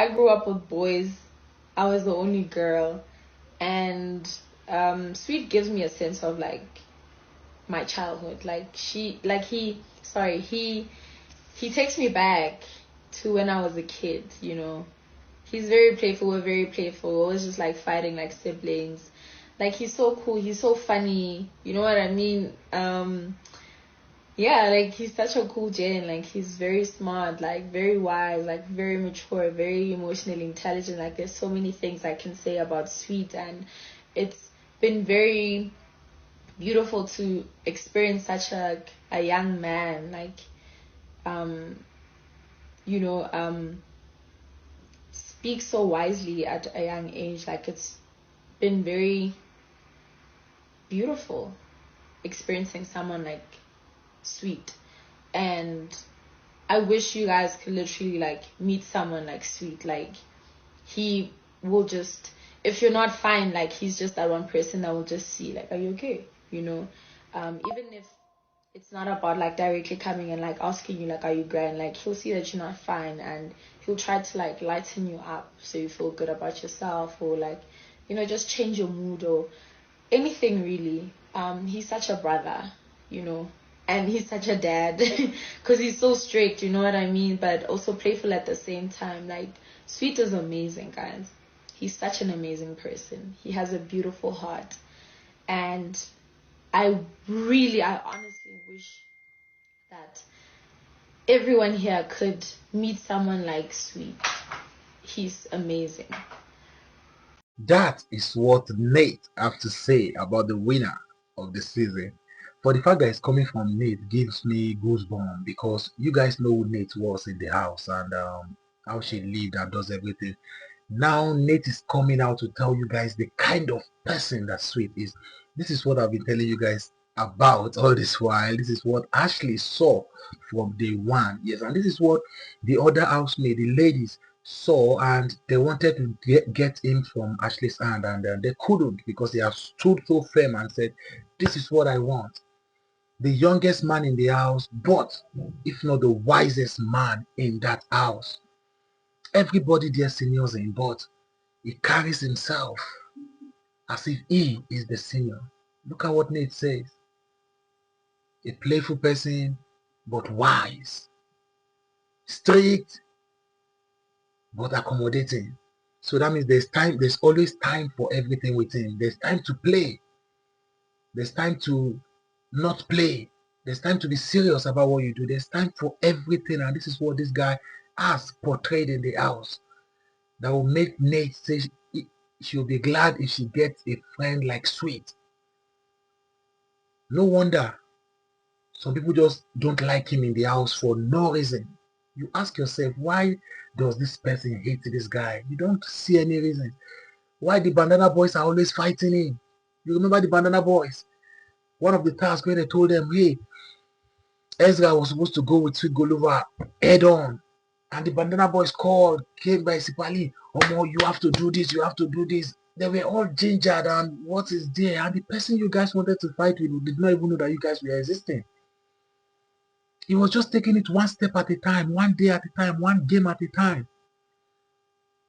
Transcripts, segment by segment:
I grew up with boys. I was the only girl, and Sweet gives me a sense of like my childhood. Like he takes me back to when I was a kid. He's very playful. We're very playful. Always just like fighting like siblings. Like he's so cool. He's so funny. You know what I mean? Yeah, like he's such a cool Jane. Like he's very smart, like very wise, like very mature, very emotionally intelligent. Like there's so many things I can say about Sweet, and it's been very beautiful to experience such a young man, like um you know speak so wisely at a young age. Like it's been very beautiful experiencing someone like Sweet. And I wish you guys could literally like meet someone like Sweet. Like he will just, if you're not fine, like he's just that one person that will just see like, are you okay? Even if it's not about like directly coming and like asking you like, are you grand? Like he'll see that you're not fine, and he'll try to like lighten you up so you feel good about yourself, or like just change your mood or anything really. He's such a brother, you know, and he's such a dad because he's so strict, you know what I mean, but also playful at the same time. Like Sweet is amazing, guys. He's such an amazing person. He has a beautiful heart, and I honestly wish that everyone here could meet someone like Sweet. He's amazing. That is what Nate have to say about the winner of the season. For the fact that it's coming from Nate gives me goosebumps, because you guys know who Nate was in the house, and how she lived and does everything. Now Nate is coming out to tell you guys the kind of person that Sweet is. This is what I've been telling you guys about all this while. This is what Ashley saw from day one. Yes, and this is what the other housemaid, the ladies, saw, and they wanted to get him from Ashley's hand, and they couldn't, because they have stood so firm and said, this is what I want. The youngest man in the house, but if not the wisest man in that house. Everybody there seniors him, but he carries himself as if he is the senior. Look at what Nate says. A playful person, but wise. Strict, but accommodating. So that means there's always time for everything with him. There's time to play. There's time to not play. There's time to be serious about what you do. There's time for everything. And this is what this guy has portrayed in the house. That will make Nate say she'll be glad if she gets a friend like Sweet. No wonder some people just don't like him in the house for no reason. You ask yourself, why does this person hate this guy? You don't see any reason. Why the Bandana Boys are always fighting him? You remember the Bandana Boys? One of the tasks where they told them, hey, Ezra was supposed to go with Sweet Guluva head on. And the Bandana Boys called, came by Sipali, Omo, you have to do this, you have to do this. They were all gingered, and what is there? And the person you guys wanted to fight with did not even know that you guys were existing. He was just taking it one step at a time, one day at a time, one game at a time.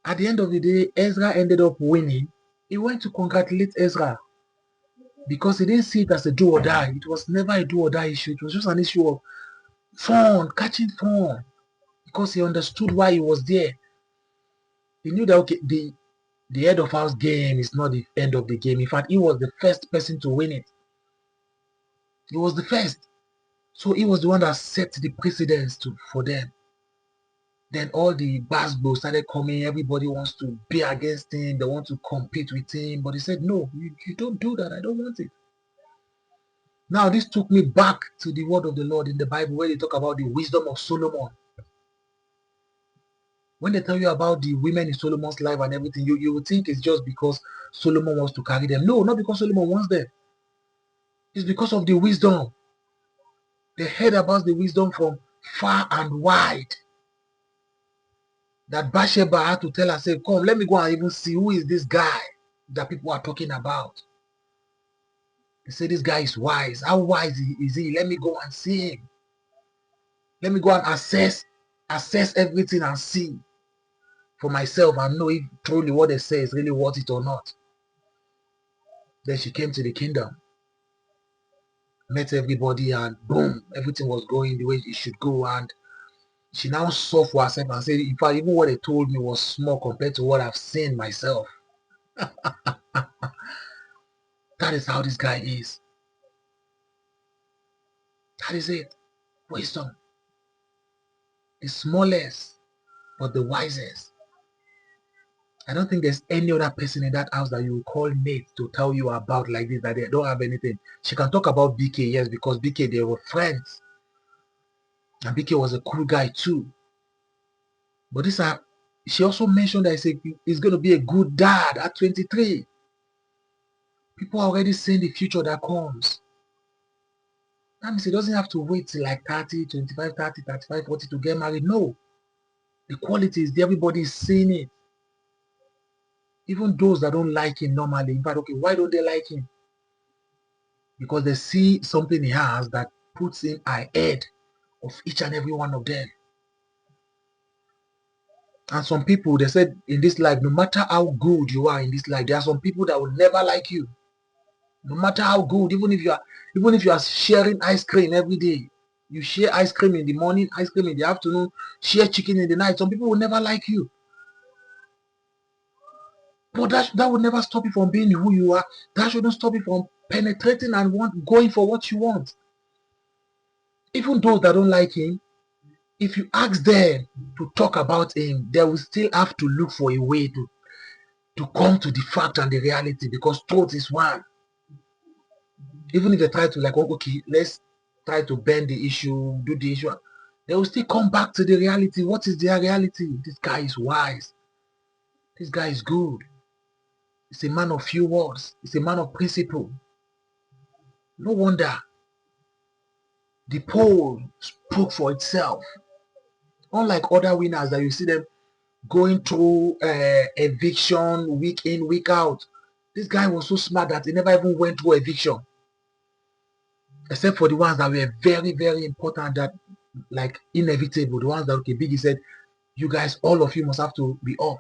At the end of the day, Ezra ended up winning. He went to congratulate Ezra because he didn't see it as a do or die. It was never a do or die issue. It was just an issue of fun, catching fun, because he understood why he was there. He knew that, okay, the head of house game is not the end of the game. In fact, he was the first person to win it. He was the first. So he was the one that set the precedence for them. Then all the Basbo started coming. Everybody wants to be against him. They want to compete with him. But he said, no, you don't do that. I don't want it. Now, this took me back to the word of the Lord in the Bible, where they talk about the wisdom of Solomon. When they tell you about the women in Solomon's life and everything, you would think it's just because Solomon wants to carry them. No, not because Solomon wants them. It's because of the wisdom. They heard about the wisdom from far and wide. That Bathsheba had to tell herself, come, let me go and even see who is this guy that people are talking about. They say this guy is wise. How wise is he? Let me go and see him. Let me go and assess everything and see. for myself and know if truly what they say is really worth it or not. Then she came to the kingdom, met everybody, and boom, everything was going the way it should go. And she now saw for herself and said, in fact, even what they told me was small compared to what I've seen myself. That is how this guy is. That is it. Wisdom. The smallest, but the wisest. I don't think there's any other person in that house that you will call Nate to tell you about like this, that they don't have anything. She can talk about BK, yes, because BK, they were friends. And BK was a cool guy too. But she also mentioned that he's going to be a good dad at 23. People are already seeing the future that comes. That means he doesn't have to wait till like 30, 25, 30, 35, 40 to get married. No. The quality is there. Everybody is seeing it. Even those that don't like him normally. In fact, okay, why don't they like him? Because they see something he has that puts him ahead of each and every one of them. And some people, they said in this life, no matter how good you are in this life, there are some people that will never like you. No matter how good, even if you are sharing ice cream every day, you share ice cream in the morning, ice cream in the afternoon, share chicken in the night, some people will never like you. But that would never stop you from being who you are. That shouldn't stop you from penetrating and going for what you want. Even those that don't like him, if you ask them to talk about him, they will still have to look for a way to come to the fact and the reality, because truth is one. Even if they try to, like, oh, okay, let's try to bend the issue, do the issue, they will still come back to the reality. What is their reality? This guy is wise. This guy is good. He's a man of few words. He's a man of principle. No wonder the poll spoke for itself. Unlike other winners that you see them going through eviction week in, week out, this guy was so smart that he never even went through eviction. Except for the ones that were very, very important, that like inevitable. The ones that, okay, Biggie said, you guys, all of you must have to be up.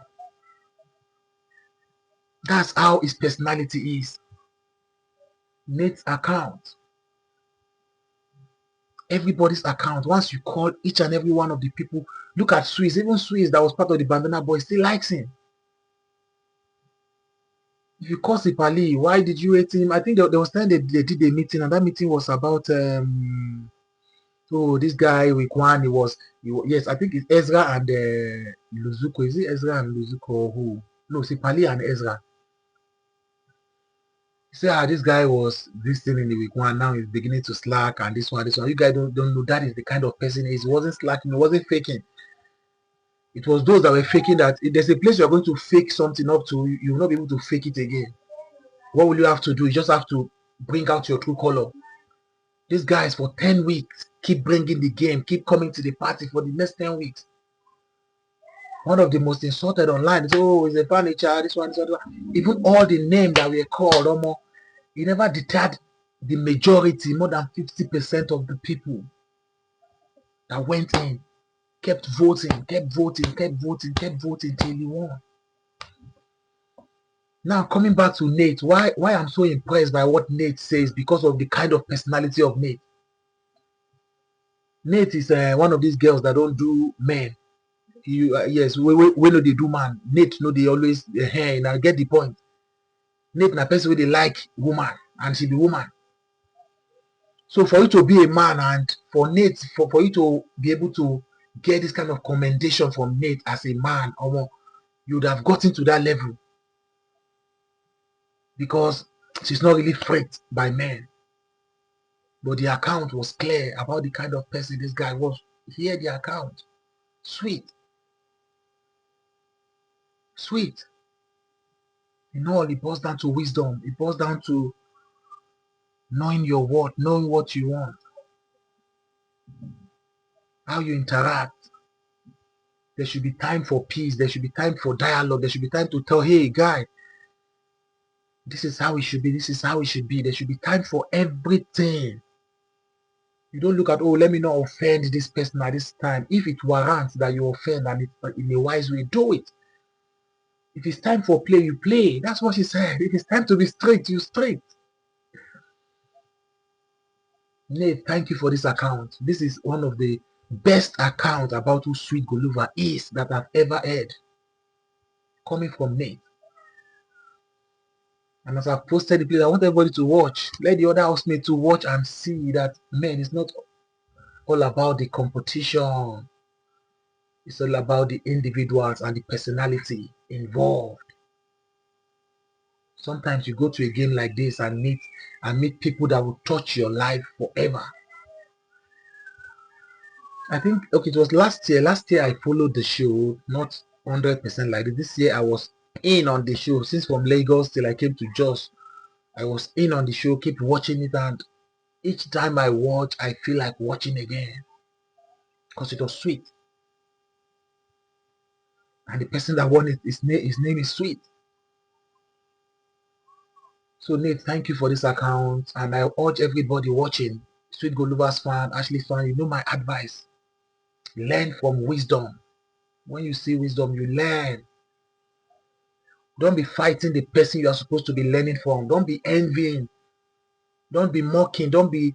That's how his personality is. Nate's account. Everybody's account. Once you call each and every one of the people, look at Swiss. Even Swiss, that was part of the Bandana Boys, still likes him. If you call Sipali, why did you hate him? I think there was time they did a meeting, and that meeting was about this guy with Kwan. Yes, I think it's Ezra and Luzuko. Is it Ezra and Luzuko or who? No, Sipali and Ezra. He said, this guy was this thing in the week one, now he's beginning to slack, and this one. You guys don't know that is the kind of person he is. He wasn't slacking, he wasn't faking. It was those that were faking that. If there's a place you're going to fake something up to, you will not be able to fake it again. What will you have to do? You just have to bring out your true color. These guys for 10 weeks keep bringing the game, keep coming to the party for the next 10 weeks. One of the most insulted online is, oh, it's a furniture, this one, this one. Even all the names that were called, it never deterred the majority, more than 50% of the people that went in, kept voting, kept voting, kept voting, kept voting till he won. Now, coming back to Nate, why I'm so impressed by what Nate says, because of the kind of personality of Nate. Nate is one of these girls that don't do men. Yes, we know they do man. Nate know they always and I get the point. Nate na person where they like woman, and she be woman. So for you to be a man, and for Nate, for you to be able to get this kind of commendation from Nate as a man, you would have gotten to that level, because she's not really freaked by men. But the account was clear about the kind of person this guy was. Hear the account. Sweet. Sweet. In all, it boils down to wisdom. It boils down to knowing your worth, knowing what you want, how you interact. There should be time for peace. There should be time for dialogue. There should be time to tell, hey, guy, this is how it should be. This is how it should be. There should be time for everything. You don't look at, oh, let me not offend this person at this time. If it warrants that you offend and in a wise way, do it. If it's time for play, you play. That's what she said. If it's time to be straight, you straight. Nate, thank you for this account. This is one of the best accounts about who Sweet Guluva is that I've ever heard. Coming from Nate. And as I've posted the place, I want everybody to watch. Let the other housemates to watch and see that, man, it's not all about the competition. It's all about the individuals and the personality involved. Sometimes you go to a game like this and meet people that will touch your life forever. I think, okay, it was last year. Last year I followed the show, not 100% like this. This year I was in on the show. Since from Lagos till I came to Jos, I was in on the show, keep watching it, and each time I watch, I feel like watching again because it was sweet. And the person that won it, his name is Sweet. So Nate, thank you for this account, and I urge everybody watching, Sweet Goluva's fan, Ashley fan, you know my advice. Learn from wisdom. When you see wisdom, you learn. Don't be fighting the person you are supposed to be learning from. Don't be envying. Don't be mocking. Don't be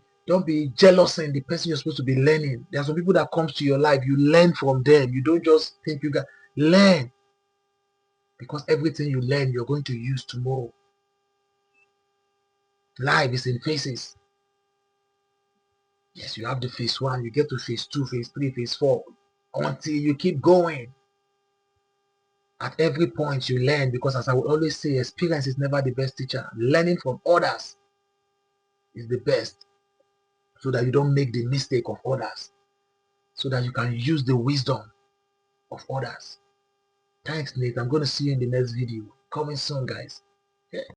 jealous in the person you're supposed to be learning. There are some people that comes to your life. You learn from them. You don't just think you got learn. Because everything you learn, you're going to use tomorrow. Life is in phases. Yes, you have the phase 1, you get to phase 2, phase 3, phase 4, until you keep going. At every point you learn, because as I would always say, experience is never the best teacher. Learning from others is the best, so that you don't make the mistake of others, so that you can use the wisdom of others. Thanks, Nate. I'm going to see you in the next video. Coming soon, guys.